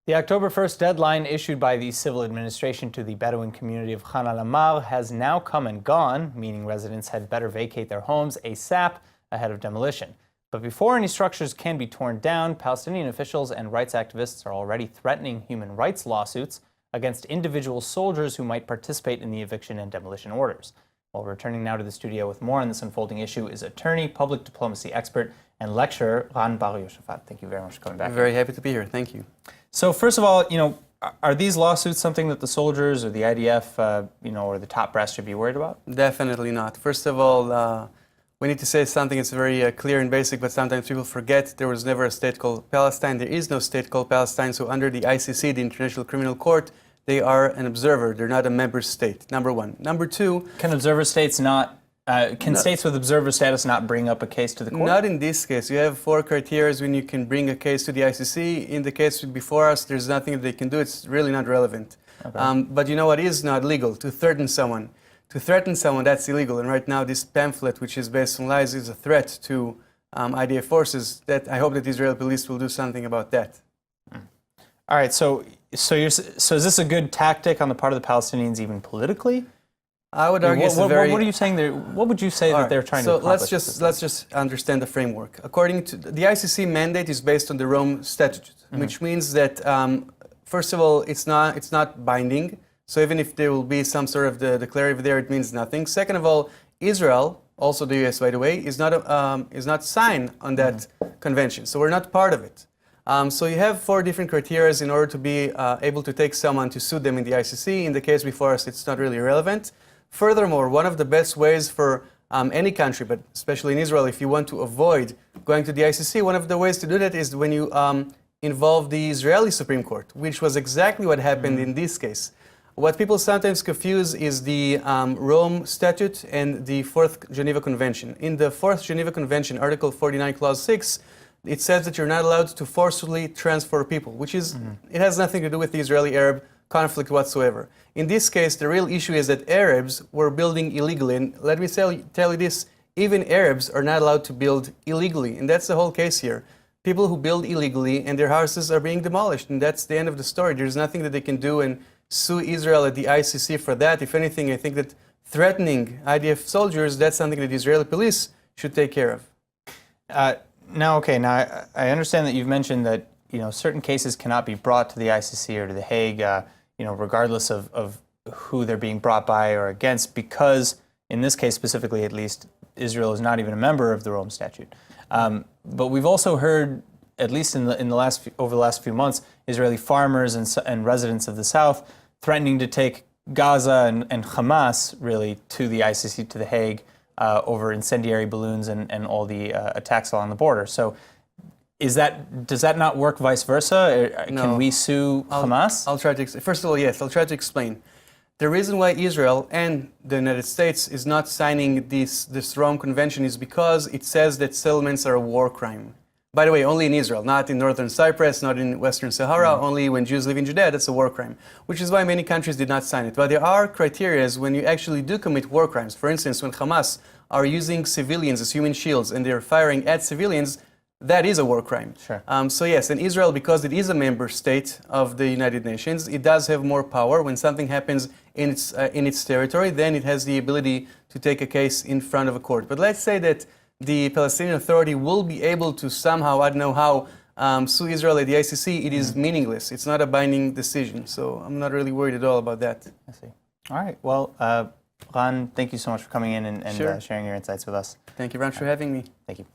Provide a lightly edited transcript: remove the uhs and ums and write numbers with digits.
The October 1st deadline issued by the civil administration to the Bedouin community of Khan al-Ahmar has now come and gone, meaning residents had better vacate their homes ASAP ahead of demolition. But before any structures can be torn down, Palestinian officials and rights activists are already threatening human rights lawsuits against individual soldiers who might participate in the eviction and demolition orders. Well, returning now to the studio with more on this unfolding issue is attorney, public diplomacy expert, and lecturer Ran Bar Yoshafat. Thank you very much for coming back. Very happy to be here. Thank you. So first of all, are these lawsuits something that the soldiers or the IDF, or the top brass should be worried about? Definitely not. First of all, we need to say something that's very clear and basic, but sometimes people forget there was never a state called Palestine. There is no state called Palestine. So under the ICC, the International Criminal Court, they are an observer. They're not a member state, number one. Number two... Can observer states not... states with observer status not bring up a case to the court? Not in this case. You have 4 criteria when you can bring a case to the ICC. In the case before us, there's nothing that they can do. It's really not relevant. Okay. But you know what is not legal? To threaten someone. To threaten someone, that's illegal. And right now, this pamphlet, which is based on lies, is a threat to IDF forces. That I hope that the Israeli police will do something about that. All right. So is this a good tactic on the part of the Palestinians, even politically? I would argue what are you saying there? What would you say that they're trying to accomplish? So let's just understand the framework. According to the ICC mandate is based on the Rome Statute, which means that first of all, it's not binding. So even if there will be some sort of the declarative there, it means nothing. Second of all, Israel, also the US by the way, is not signed on that convention. So we're not part of it. So you have 4 different criteria in order to be able to take someone to sue them in the ICC. In the case before us, it's not really relevant. Furthermore, one of the best ways for any country, but especially in Israel, if you want to avoid going to the ICC, one of the ways to do that is when you involve the Israeli Supreme Court, which was exactly what happened in this case. What people sometimes confuse is the Rome Statute and the 4th Geneva Convention. In the 4th Geneva Convention, Article 49, Clause 6, it says that you're not allowed to forcibly transfer people, which is, it has nothing to do with the Israeli-Arab conflict whatsoever. In this case, the real issue is that Arabs were building illegally. And let me tell you this, even Arabs are not allowed to build illegally. And that's the whole case here. People who build illegally and their houses are being demolished. And that's the end of the story. There's nothing that they can do and sue Israel at the ICC for that. If anything, I think that threatening IDF soldiers, that's something that the Israeli police should take care of. Now, I understand that you've mentioned that certain cases cannot be brought to the ICC or to The Hague, regardless of who they're being brought by or against, because in this case specifically, at least, Israel is not even a member of the Rome Statute. But we've also heard, at least over the last few months, Israeli farmers and residents of the South threatening to take Gaza and Hamas really to the ICC, to The Hague, over incendiary balloons and all the attacks along the border. So does that not work vice versa? No. Can we sue Hamas? I'll try to first of all, yes, I'll try to explain. The reason why Israel and the United States is not signing this Rome Convention is because it says that settlements are a war crime. By the way, only in Israel, not in northern Cyprus, not in Western Sahara, only when Jews live in Judea, that's a war crime, which is why many countries did not sign it. But there are criteria when you actually do commit war crimes. For instance, when Hamas are using civilians as human shields and they're firing at civilians, that is a war crime. Sure. So yes, and Israel, because it is a member state of the United Nations, it does have more power. When something happens in its territory, then it has the ability to take a case in front of a court. But let's say that the Palestinian Authority will be able to somehow, I don't know how, sue Israel at the ICC. It is meaningless. It's not a binding decision. So I'm not really worried at all about that. I see. All right. Well, Ran, thank you so much for coming in and Sure. Sharing your insights with us. Thank you very much for having me. Thank you.